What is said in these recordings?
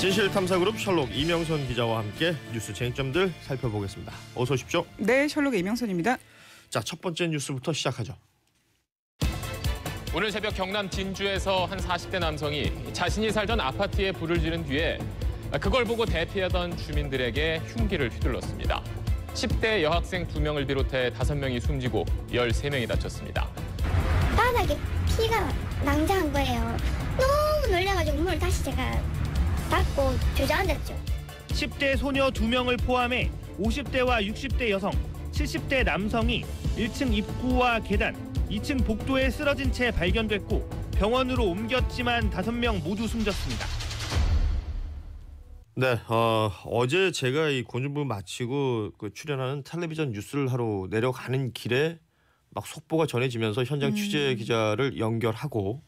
진실탐사그룹 셜록 이명선 기자와 함께 뉴스 쟁점들 살펴보겠습니다. 어서 오십시오. 네, 셜록의 이명선입니다. 자, 첫 번째 뉴스부터 시작하죠. 오늘 새벽 경남 진주에서 한 40대 남성이 자신이 살던 아파트에 불을 지른 뒤에 그걸 보고 대피하던 주민들에게 흉기를 휘둘렀습니다. 10대 여학생 2명을 비롯해 5명이 숨지고 13명이 다쳤습니다. 바닥에 피가 낭자한 거예요. 너무 놀라가지고 문을 다시 제가 닫고 주저앉았죠. 10대 소녀 2명을 포함해 50대와 60대 여성, 70대 남성이 1층 입구와 계단, 2층 복도에 쓰러진 채 발견됐고 병원으로 옮겼지만 5명 모두 숨졌습니다. 네, 어제 제가 이 공중부 마치고 출연하는 텔레비전 뉴스를 하러 내려가는 길에 막 속보가 전해지면서 현장 취재 기자를 연결하고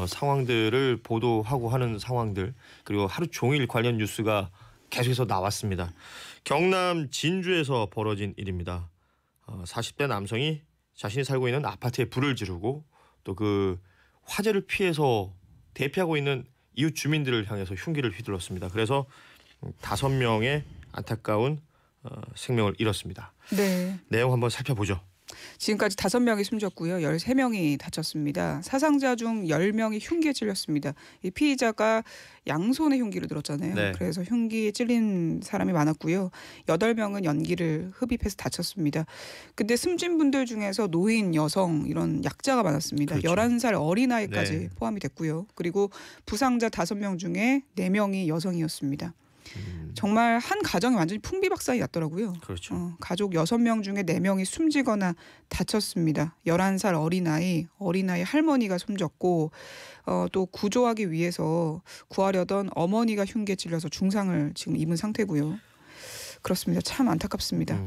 상황들을 보도하고 하는 상황들, 그리고 하루 종일 관련 뉴스가 계속해서 나왔습니다. 경남 진주에서 벌어진 일입니다. 40대 남성이 자신이 살고 있는 아파트에 불을 지르고 또 그 화재를 피해서 대피하고 있는 이웃 주민들을 향해서 흉기를 휘둘렀습니다. 그래서 5명의 안타까운 생명을 잃었습니다. 네. 내용 한번 살펴보죠. 지금까지 5명이 숨졌고요. 13명이 다쳤습니다. 사상자 중 10명이 흉기에 찔렸습니다. 이 피의자가 양손에 흉기를 들었잖아요. 네. 그래서 흉기에 찔린 사람이 많았고요. 8명은 연기를 흡입해서 다쳤습니다. 근데 숨진 분들 중에서 노인, 여성 이런 약자가 많았습니다. 그렇죠. 11살 어린아이까지 네. 포함이 됐고요. 그리고 부상자 5명 중에 4명이 여성이었습니다. 정말 한 가정이 완전히 풍비박산이 났더라고요. 그렇죠. 가족 6명 중에 4명이 숨지거나 다쳤습니다. 11살 어린아이 할머니가 숨졌고 또 구조하기 위해서 구하려던 어머니가 흉기에 찔려서 중상을 지금 입은 상태고요. 그렇습니다. 참 안타깝습니다.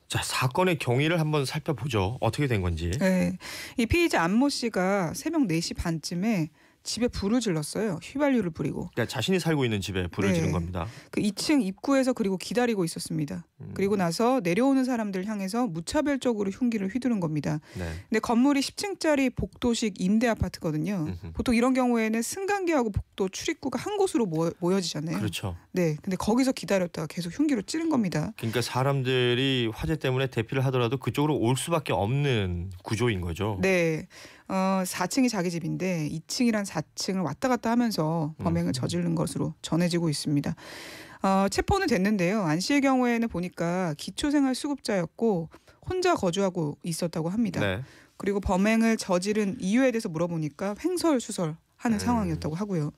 자, 사건의 경위를 한번 살펴보죠. 어떻게 된 건지. 네, 이 피의자 안모 씨가 새벽 4시 반쯤에 집에 불을 질렀어요. 휘발유를 뿌리고. 그러니까 자신이 살고 있는 집에 불을 네. 지른 겁니다. 그 2층 입구에서 그리고 기다리고 있었습니다. 그리고 나서 내려오는 사람들 향해서 무차별적으로 흉기를 휘두른 겁니다. 네. 근데 건물이 10층짜리 복도식 임대 아파트거든요. 보통 이런 경우에는 승강기하고 복도 출입구가 한 곳으로 모여지잖아요. 그렇죠. 네, 근데 거기서 기다렸다가 계속 흉기로 찌른 겁니다. 그러니까 사람들이 화재 때문에 대피를 하더라도 그쪽으로 올 수밖에 없는 구조인 거죠. 네, 4층이 자기 집인데 2층이랑 4층을 왔다 갔다 하면서 범행을 저지른 것으로 전해지고 있습니다. 체포는 됐는데요. 안 씨의 경우에는 보니까 기초생활수급자였고 혼자 거주하고 있었다고 합니다. 네. 그리고 범행을 저지른 이유에 대해서 물어보니까 횡설수설하는 상황이었다고 하고요.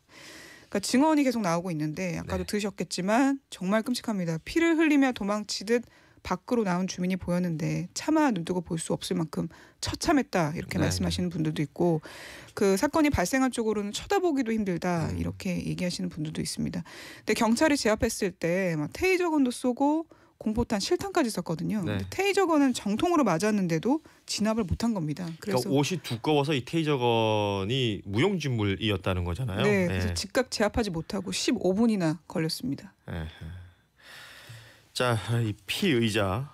그러니까 증언이 계속 나오고 있는데 아까도 네. 들으셨겠지만 정말 끔찍합니다. 피를 흘리며 도망치듯 밖으로 나온 주민이 보였는데 차마 눈뜨고 볼 수 없을 만큼 처참했다 이렇게 네. 말씀하시는 분들도 있고 그 사건이 발생한 쪽으로는 쳐다보기도 힘들다 이렇게 얘기하시는 분들도 있습니다. 근데 경찰이 제압했을 때 막 테이저건도 쏘고 공포탄, 실탄까지 썼거든요. 네. 근데 테이저건은 정통으로 맞았는데도 진압을 못한 겁니다. 그래서 그러니까 옷이 두꺼워서 이 테이저건이 무용지물이었다는 거잖아요. 네, 그래서 즉각 제압하지 못하고 15분이나 걸렸습니다. 네. 자, 이 피의자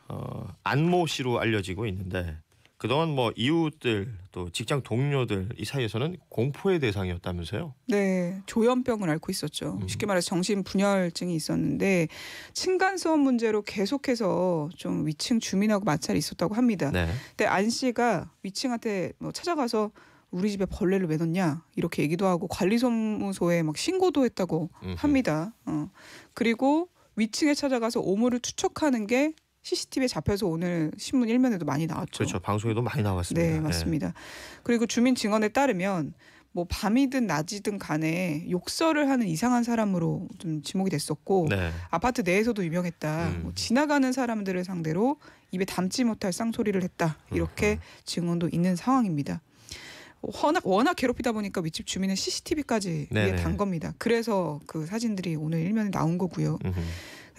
안모 씨로 알려지고 있는데 그동안 뭐 이웃들 또 직장 동료들 이 사이에서는 공포의 대상이었다면서요? 네, 조현병을 앓고 있었죠. 쉽게 말해서 정신분열증이 있었는데 층간소음 문제로 계속해서 좀 위층 주민하고 마찰이 있었다고 합니다. 네. 근데 안 씨가 위층한테 뭐 찾아가서 우리 집에 벌레를 왜 넣냐 이렇게 얘기도 하고 관리소무소에 막 신고도 했다고 합니다. 그리고 위층에 찾아가서 오물을 투척하는 게 CCTV에 잡혀서 오늘 신문 1면에도 많이 나왔죠. 그렇죠. 방송에도 많이 나왔습니다. 네, 맞습니다. 그리고 주민 증언에 따르면 뭐 밤이든 낮이든 간에 욕설을 하는 이상한 사람으로 좀 지목이 됐었고 네. 아파트 내에서도 유명했다. 뭐 지나가는 사람들을 상대로 입에 담지 못할 쌍소리를 했다. 이렇게 증언도 있는 상황입니다. 워낙 괴롭히다 보니까 윗집 주민은 CCTV까지 단 겁니다. 그래서 그 사진들이 오늘 1면에 나온 거고요.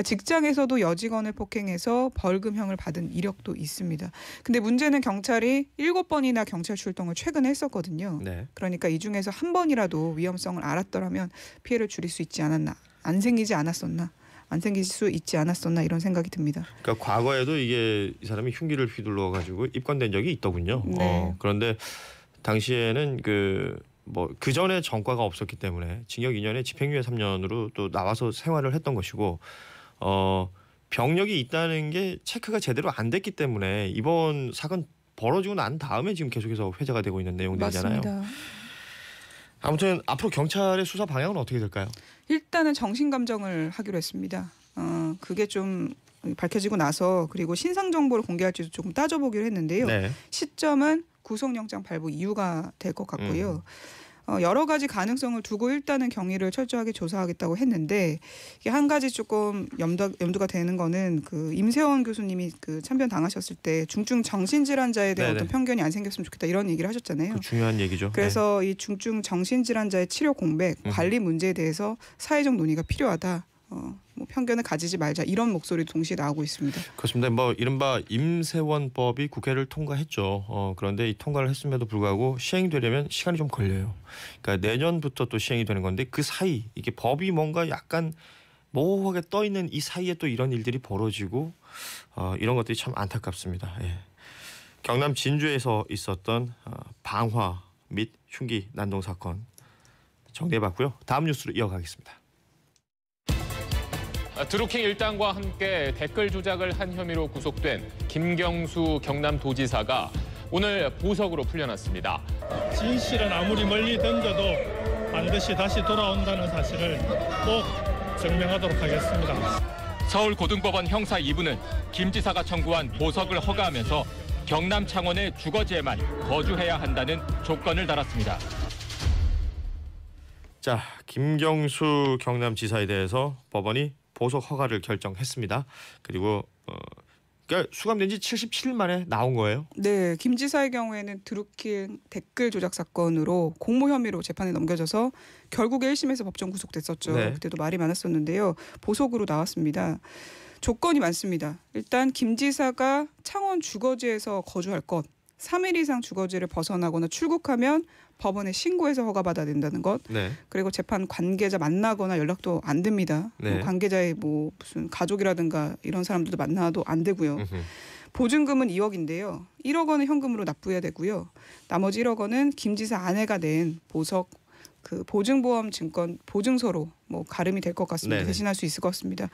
직장에서도 여직원을 폭행해서 벌금형을 받은 이력도 있습니다. 근데 문제는 경찰이 7번이나 경찰 출동을 최근에 했었거든요. 네. 그러니까 이 중에서 한 번이라도 위험성을 알았더라면 피해를 줄일 수 있지 않았나, 안 생기지 않았었나, 안 생길 수 있지 않았었나 이런 생각이 듭니다. 그러니까 과거에도 이게 이 사람이 흉기를 휘둘러 가지고 입건된 적이 있더군요. 네. 그런데 당시에는 그 뭐 그 전에 전과가 없었기 때문에 징역 2년에 집행유예 3년으로 또 나와서 생활을 했던 것이고 병력이 있다는 게 체크가 제대로 안 됐기 때문에 이번 사건 벌어지고 난 다음에 지금 계속해서 회자가 되고 있는 내용들이잖아요. 맞습니다. 아무튼 앞으로 경찰의 수사 방향은 어떻게 될까요? 일단은 정신감정을 하기로 했습니다. 그게 좀 밝혀지고 나서 그리고 신상 정보를 공개할지도 조금 따져보기로 했는데요. 네. 시점은 구속영장 발부 이유가 될 것 같고요. 여러 가지 가능성을 두고 일단은 경위를 철저하게 조사하겠다고 했는데 이게 한 가지 조금 염두가 되는 거는 그 임세원 교수님이 그 참변 당하셨을 때 중증 정신질환자에 대한 네네. 어떤 편견이 안 생겼으면 좋겠다 이런 얘기를 하셨잖아요. 그 중요한 얘기죠. 그래서 이 중증 정신질환자의 치료 공백, 관리 문제에 대해서 사회적 논의가 필요하다. 뭐 편견을 가지지 말자 이런 목소리 동시에 나오고 있습니다. 그렇습니다. 뭐 이른바 임세원법이 국회를 통과했죠. 그런데 이 통과를 했음에도 불구하고 시행되려면 시간이 좀 걸려요. 그러니까 내년부터 또 시행이 되는 건데 그 사이 이게 법이 뭔가 약간 모호하게 떠 있는 이 사이에 또 이런 일들이 벌어지고 이런 것들이 참 안타깝습니다. 예. 경남 진주에서 있었던 방화 및 흉기 난동 사건 정리해봤고요. 다음 뉴스로 이어가겠습니다. 드루킹 일당과 함께 댓글 조작을 한 혐의로 구속된 김경수 경남도지사가 오늘 보석으로 풀려났습니다. 진실은 아무리 멀리 던져도 반드시 다시 돌아온다는 사실을 꼭 증명하도록 하겠습니다. 서울고등법원 형사 2부는 김 지사가 청구한 보석을 허가하면서 경남 창원의 주거지에만 거주해야 한다는 조건을 달았습니다. 자, 김경수 경남지사에 대해서 법원이 보석 허가를 결정했습니다. 그리고 그러니까 수감된 지 77일 만에 나온 거예요. 네, 김 지사의 경우에는 드루킹 댓글 조작 사건으로 공모 혐의로 재판에 넘겨져서 결국에 1심에서 법정 구속됐었죠. 네. 그때도 말이 많았었는데요. 보석으로 나왔습니다. 조건이 많습니다. 일단 김 지사가 창원 주거지에서 거주할 것, 3일 이상 주거지를 벗어나거나 출국하면 법원에 신고해서 허가받아야 된다는 것. 네. 그리고 재판 관계자 만나거나 연락도 안 됩니다. 네. 뭐 관계자의 뭐 무슨 가족이라든가 이런 사람들도 만나도 안 되고요. 음흠. 보증금은 2억인데요. 1억 원은 현금으로 납부해야 되고요. 나머지 1억 원은 김 지사 아내가 낸 보석 그 보증보험 증권 보증서로 뭐 가름이 될 것 같습니다. 네네. 대신할 수 있을 것 같습니다.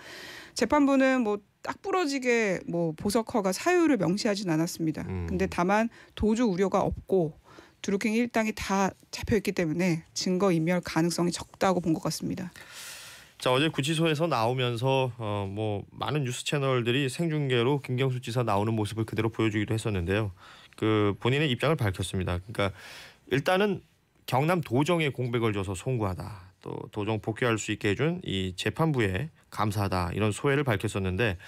재판부는 뭐 딱 부러지게 뭐 보석 허가 사유를 명시하진 않았습니다. 근데 다만 도주 우려가 없고 드루킹 일당이 다 잡혀있기 때문에 증거 인멸 가능성이 적다고 본 것 같습니다. 자, 어제 구치소에서 나오면서 뭐 많은 뉴스 채널들이 생중계로 김경수 지사 나오는 모습을 그대로 보여주기도 했었는데요. 그 본인의 입장을 밝혔습니다. 그러니까 일단은 경남 도정에 공백을 줘서 송구하다. 또 도정 복귀할 수 있게 해준 이 재판부에 감사하다. 이런 소회를 밝혔었는데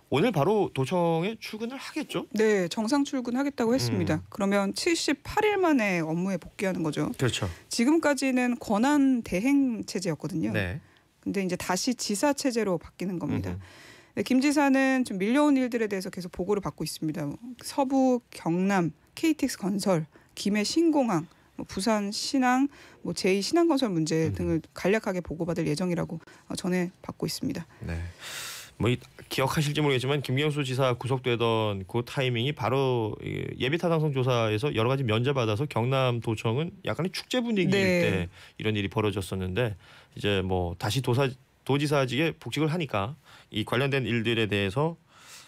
오늘 바로 도청에 출근을 하겠죠? 네, 정상 출근하겠다고 했습니다. 그러면 78일 만에 업무에 복귀하는 거죠. 그렇죠. 지금까지는 권한 대행 체제였거든요. 네. 근데 이제 다시 지사 체제로 바뀌는 겁니다. 네, 김 지사는 좀 밀려온 일들에 대해서 계속 보고를 받고 있습니다. 서부, 경남, KTX 건설, 김해 신공항, 부산 신항, 뭐 제2 신항건설 문제 등을 간략하게 보고받을 예정이라고 전해 받고 있습니다. 네. 뭐 기억하실지 모르겠지만 김경수 지사 구속되던 그 타이밍이 바로 예비타당성 조사에서 여러 가지 면제받아서 경남도청은 약간의 축제 분위기일 네. 때 이런 일이 벌어졌었는데 이제 뭐 다시 도지사직에 복직을 하니까 이 관련된 일들에 대해서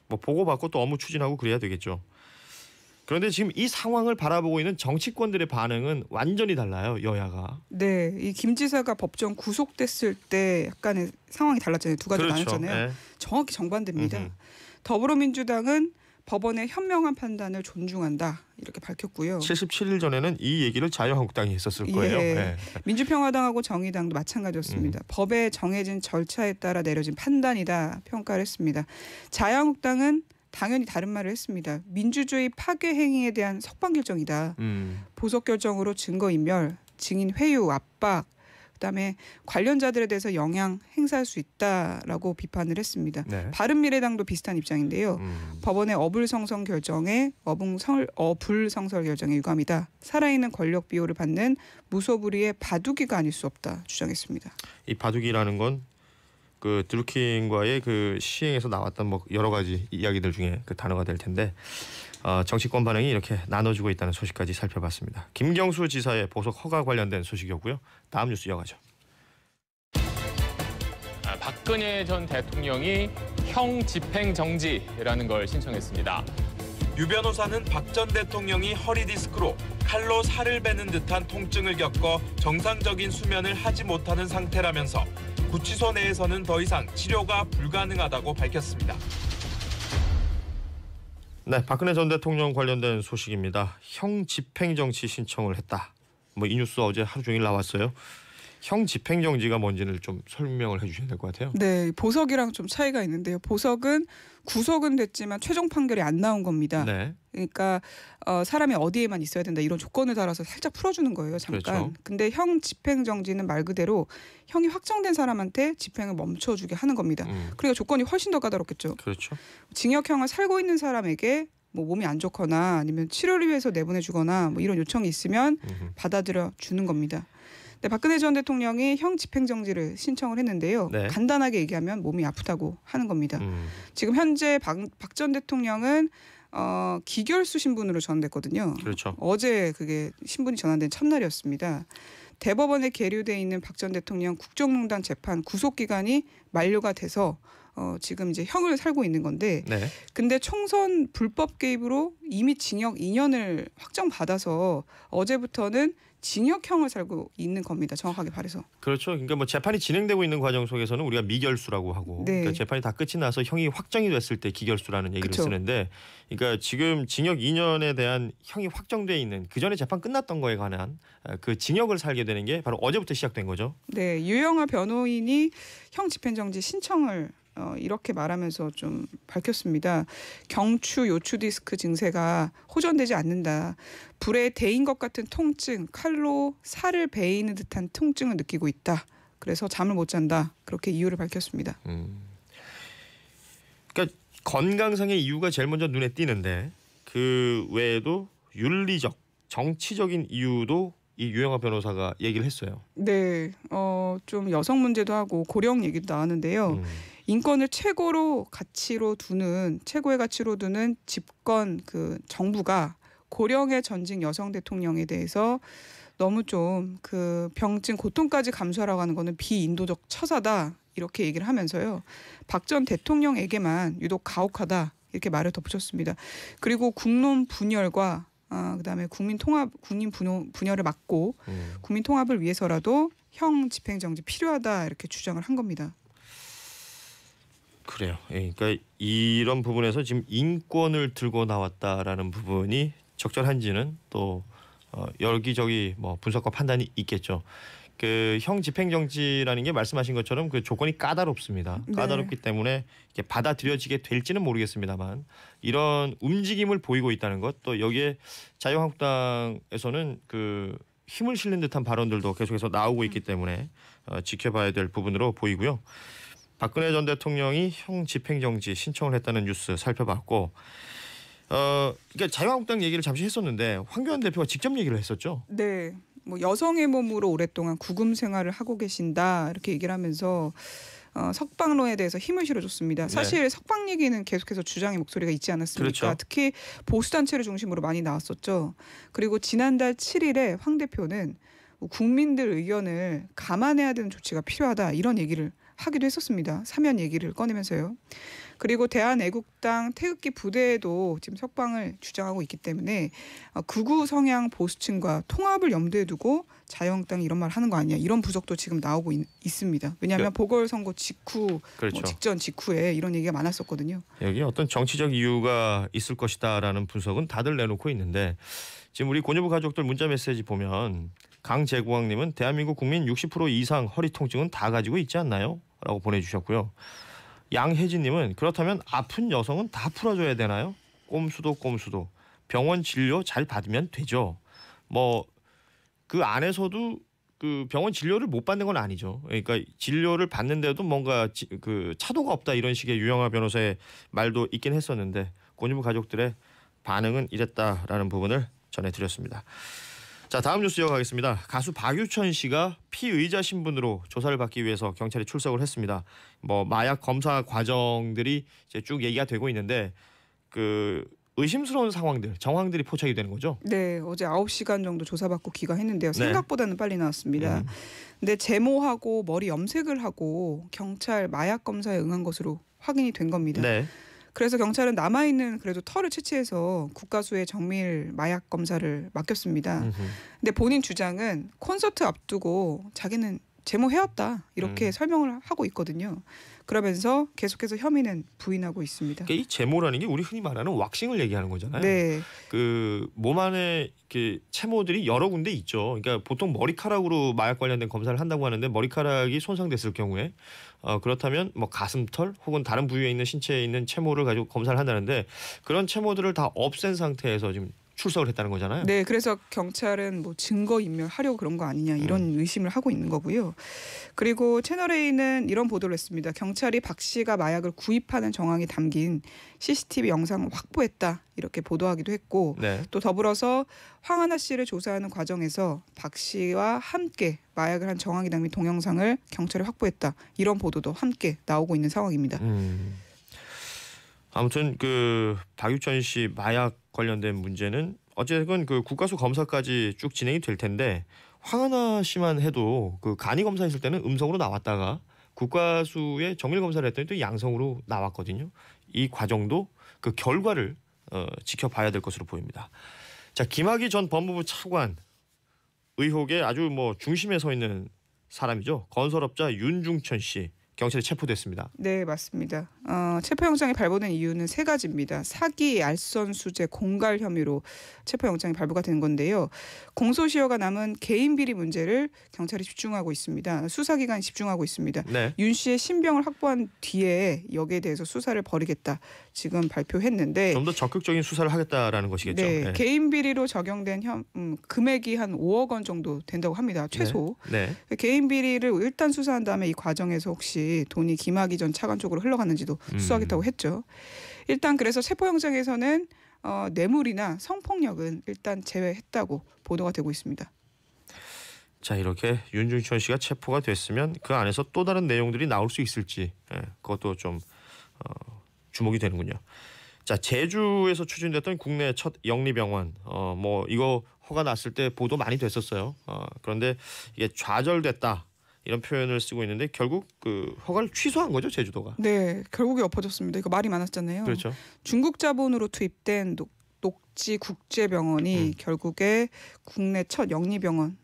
뭐 보고받고 또 업무 추진하고 그래야 되겠죠. 그런데 지금 이 상황을 바라보고 있는 정치권들의 반응은 완전히 달라요. 여야가. 네, 이 김 지사가 법정 구속됐을 때 약간의 상황이 달랐잖아요. 두 가지 나눴잖아요. 네. 정확히 정반대입니다. 음흠. 더불어민주당은 법원의 현명한 판단을 존중한다 이렇게 밝혔고요. 77일 전에는 이 얘기를 자유한국당이 했었을 거예요. 예. 네. 민주평화당하고 정의당도 마찬가지였습니다. 법에 정해진 절차에 따라 내려진 판단이다 평가를 했습니다. 자유한국당은 당연히 다른 말을 했습니다. 민주주의 파괴 행위에 대한 석방 결정이다. 보석 결정으로 증거인멸, 증인 회유, 압박, 그다음에 관련자들에 대해서 영향 행사할 수 있다라고 비판을 했습니다. 네. 바른미래당도 비슷한 입장인데요. 법원의 어불성설 결정에 어불성설 결정에 유감이다. 살아있는 권력 비호를 받는 무소불위의 바둑이가 아닐 수 없다 주장했습니다. 이 바둑이라는 건 그 드루킹과의 그 시행에서 나왔던 뭐 여러 가지 이야기들 중에 그 단어가 될 텐데 정치권 반응이 이렇게 나눠지고 있다는 소식까지 살펴봤습니다. 김경수 지사의 보석 허가 관련된 소식이었고요. 다음 뉴스 이어가죠. 박근혜 전 대통령이 형 집행 정지라는 걸 신청했습니다. 유 변호사는 박 전 대통령이 허리 디스크로 칼로 살을 베는 듯한 통증을 겪어 정상적인 수면을 하지 못하는 상태라면서 구치소 내에서는 더 이상 치료가 불가능하다고 밝혔습니다. 네, 박근혜 전 대통령 관련된 소식입니다. 형 집행정지 신청을 했다. 뭐 이 뉴스 어제 하루 종일 나왔어요. 형 집행정지가 뭔지를 좀 설명을 해주셔야 될 것 같아요. 네, 보석이랑 좀 차이가 있는데요. 보석은 구속은 됐지만 최종 판결이 안 나온 겁니다. 네. 그러니까 사람이 어디에만 있어야 된다 이런 조건을 달아서 살짝 풀어주는 거예요. 잠깐. 그렇죠. 근데 형 집행정지는 말 그대로 형이 확정된 사람한테 집행을 멈춰주게 하는 겁니다. 그러니까 조건이 훨씬 더 까다롭겠죠. 그렇죠. 징역형을 살고 있는 사람에게 뭐 몸이 안 좋거나 아니면 치료를 위해서 내보내주거나 뭐 이런 요청이 있으면 받아들여 주는 겁니다. 네, 박근혜 전 대통령이 형 집행정지를 신청을 했는데요. 네. 간단하게 얘기하면 몸이 아프다고 하는 겁니다. 지금 현재 박 전 대통령은 기결수 신분으로 전환됐거든요. 그렇죠. 어제 그게 신분이 전환된 첫날이었습니다. 대법원에 계류돼 있는 박 전 대통령 국정농단 재판 구속 기간이 만료가 돼서 지금 이제 형을 살고 있는 건데, 네. 근데 총선 불법 개입으로 이미 징역 2년을 확정받아서 어제부터는 징역형을 살고 있는 겁니다. 정확하게 말해서. 그렇죠. 그러니까 뭐 재판이 진행되고 있는 과정 속에서는 우리가 미결수라고 하고, 네. 그러니까 재판이 다 끝이 나서 형이 확정이 됐을 때 기결수라는 얘기를 그쵸. 쓰는데, 그러니까 지금 징역 2년에 대한 형이 확정돼 있는 그 전에 재판 끝났던 거에 관한 그 징역을 살게 되는 게 바로 어제부터 시작된 거죠. 네, 유영하 변호인이 형 집행정지 신청을 이렇게 말하면서 좀 밝혔습니다. 경추 요추 디스크 증세가 호전되지 않는다. 불에 데인 것 같은 통증, 칼로 살을 베이는 듯한 통증을 느끼고 있다. 그래서 잠을 못 잔다. 그렇게 이유를 밝혔습니다. 그러니까 건강상의 이유가 제일 먼저 눈에 띄는데, 그 외에도 윤리적, 정치적인 이유도 이 유영하 변호사가 얘기를 했어요. 네, 좀 여성 문제도 하고 고령 얘기도 나왔는데요. 인권을 최고의 가치로 두는 집권 그 정부가 고령의 전직 여성 대통령에 대해서 너무 좀 그 병증 고통까지 감수하라고 하는 거는 비인도적 처사다 이렇게 얘기를 하면서요. 박 전 대통령에게만 유독 가혹하다 이렇게 말을 덧붙였습니다. 그리고 국론 분열과 그다음에 국민 분열을 막고 국민 통합을 위해서라도 형 집행정지 필요하다 이렇게 주장을 한 겁니다. 그래요. 그러니까 이런 부분에서 지금 인권을 들고 나왔다라는 부분이 적절한지는 또 여기저기 뭐 분석과 판단이 있겠죠. 그 형 집행정지라는 게 말씀하신 것처럼 그 조건이 까다롭습니다. 네. 까다롭기 때문에 이게 받아들여지게 될지는 모르겠습니다만 이런 움직임을 보이고 있다는 것, 또 여기에 자유한국당에서는 그 힘을 실는 듯한 발언들도 계속해서 나오고 있기 때문에 지켜봐야 될 부분으로 보이고요. 박근혜 전 대통령이 형 집행정지 신청을 했다는 뉴스 살펴봤고, 그러니까 자유한국당 얘기를 잠시 했었는데 황교안 대표가 직접 얘기를 했었죠. 네, 뭐 여성의 몸으로 오랫동안 구금 생활을 하고 계신다 이렇게 얘기를 하면서 석방론에 대해서 힘을 실어줬습니다. 사실 석방 얘기는 계속해서 주장의 목소리가 있지 않았습니까? 그렇죠. 특히 보수단체를 중심으로 많이 나왔었죠. 그리고 지난달 7일에 황 대표는 국민들 의견을 감안해야 되는 조치가 필요하다 이런 얘기를 하기도 했었습니다. 사면 얘기를 꺼내면서요. 그리고 대한애국당 태극기 부대에도 지금 석방을 주장하고 있기 때문에 극우 성향 보수층과 통합을 염두에 두고 자유한국당이 이런 말 하는 거 아니야 이런 부적도 지금 나오고 있습니다. 왜냐하면 보궐선거 직후, 그렇죠. 직전 직후에 이런 얘기가 많았었거든요. 여기 어떤 정치적 이유가 있을 것이다라는 분석은 다들 내놓고 있는데, 지금 우리 고녀부 가족들 문자 메시지 보면 강재구왕님은 대한민국 국민 60% 이상 허리 통증은 다 가지고 있지 않나요? 라고 보내주셨고요. 양혜진님은 그렇다면 아픈 여성은 다 풀어줘야 되나요? 꼼수도 병원 진료 잘 받으면 되죠. 뭐 그 안에서도 그 병원 진료를 못 받는 건 아니죠. 그러니까 진료를 받는데도 뭔가 그 차도가 없다 이런 식의 유영하 변호사의 말도 있긴 했었는데 고녀부 가족들의 반응은 이랬다라는 부분을 전해드렸습니다. 자, 다음 뉴스 이어가겠습니다. 가수 박유천 씨가 피의자 신분으로 조사를 받기 위해서 경찰에 출석을 했습니다. 뭐 마약 검사 과정들이 이제 쭉 얘기가 되고 있는데 그 의심스러운 정황들이 포착이 되는 거죠. 네, 어제 9시간 정도 조사받고 귀가했는데요. 네. 생각보다는 빨리 나왔습니다. 근데 제모하고 머리 염색을 하고 경찰 마약 검사에 응한 것으로 확인이 된 겁니다. 네. 그래서 경찰은 남아있는 그래도 털을 채취해서 국가수의 정밀 마약 검사를 맡겼습니다. 근데 본인 주장은 콘서트 앞두고 자기는 제모해왔다 이렇게 설명을 하고 있거든요. 그러면서 계속해서 혐의는 부인하고 있습니다. 그러니까 이 제모라는 게 우리 흔히 말하는 왁싱을 얘기하는 거잖아요. 네. 그 몸 안에 이렇게 채모들이 여러 군데 있죠. 그러니까 보통 머리카락으로 마약 관련된 검사를 한다고 하는데 머리카락이 손상됐을 경우에 그렇다면 뭐 가슴털 혹은 다른 부위에 있는 신체에 있는 채모를 가지고 검사를 한다는데 그런 채모들을 다 없앤 상태에서 지금 출석을 했다는 거잖아요. 네, 그래서 경찰은 뭐 증거 인멸하려고 그런 거 아니냐 이런 의심을 하고 있는 거고요. 그리고 채널A는 이런 보도를 했습니다. 경찰이 박 씨가 마약을 구입하는 정황이 담긴 CCTV 영상을 확보했다 이렇게 보도하기도 했고 네. 또 더불어서 황하나 씨를 조사하는 과정에서 박 씨와 함께 마약을 한 정황이 담긴 동영상을 경찰이 확보했다 이런 보도도 함께 나오고 있는 상황입니다. 아무튼 그 박유천 씨 마약 관련된 문제는 어쨌든 그 국가수 검사까지 쭉 진행이 될 텐데 황하나 씨만 해도 그 간이 검사했을 때는 음성으로 나왔다가 국가수의 정밀 검사를 했더니 또 양성으로 나왔거든요. 이 과정도 그 결과를 지켜봐야 될 것으로 보입니다. 자, 김학의 전 법무부 차관 의혹의 아주 뭐 중심에 서 있는 사람이죠. 건설업자 윤중천 씨. 경찰에 체포됐습니다. 네, 맞습니다. 체포영장이 발부된 이유는 세 가지입니다. 사기, 알선수재, 공갈 혐의로 체포영장이 발부가 된 건데요. 공소시효가 남은 개인 비리 문제를 경찰이 집중하고 있습니다. 수사기관이 집중하고 있습니다. 네. 윤 씨의 신병을 확보한 뒤에 여기에 대해서 수사를 벌이겠다 지금 발표했는데 좀 더 적극적인 수사를 하겠다라는 것이겠죠. 네, 네. 개인 비리로 적용된 금액이 한 5억 원 정도 된다고 합니다. 최소. 네. 개인 비리를 일단 수사한 다음에 이 과정에서 혹시 돈이 김학의 전 차관 쪽으로 흘러갔는지도 수사하겠다고 했죠. 일단 그래서 체포영장에서는 뇌물이나 성폭력은 일단 제외했다고 보도가 되고 있습니다. 자, 이렇게 윤중천 씨가 체포가 됐으면 그 안에서 또 다른 내용들이 나올 수 있을지 그것도 좀 주목이 되는군요. 자, 제주에서 추진됐던 국내 첫 영리병원 뭐 이거 허가 났을 때 보도 많이 됐었어요. 그런데 이게 좌절됐다 이런 표현을 쓰고 있는데 결국 그 허가를 취소한 거죠, 제주도가. 네, 결국에 엎어졌습니다. 이거 말이 많았잖아요. 그렇죠. 중국 자본으로 투입된 녹지 국제병원이 결국에 국내 첫 영리병원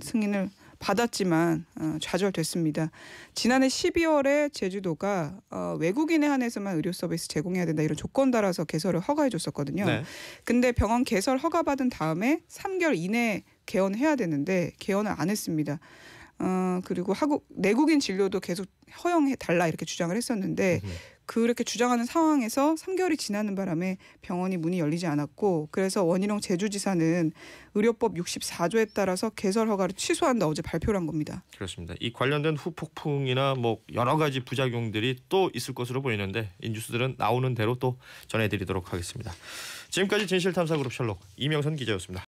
승인을 받았지만 좌절됐습니다. 지난해 12월에 제주도가 외국인에 한해서만 의료 서비스 제공해야 된다 이런 조건 따라서 개설을 허가해 줬었거든요. 네. 근데 병원 개설 허가받은 다음에 3개월 이내에 개원해야 되는데 개원을 안 했습니다. 그리고 내국인 진료도 계속 허용해 달라 이렇게 주장을 했었는데 그렇게 주장하는 상황에서 3개월이 지나는 바람에 병원이 문이 열리지 않았고 그래서 원희룡 제주지사는 의료법 64조에 따라서 개설 허가를 취소한다 어제 발표를 한 겁니다. 그렇습니다. 이 관련된 후폭풍이나 뭐 여러 가지 부작용들이 또 있을 것으로 보이는데 이 뉴스들은 나오는 대로 또 전해드리도록 하겠습니다. 지금까지 진실탐사그룹 셜록 이명선 기자였습니다.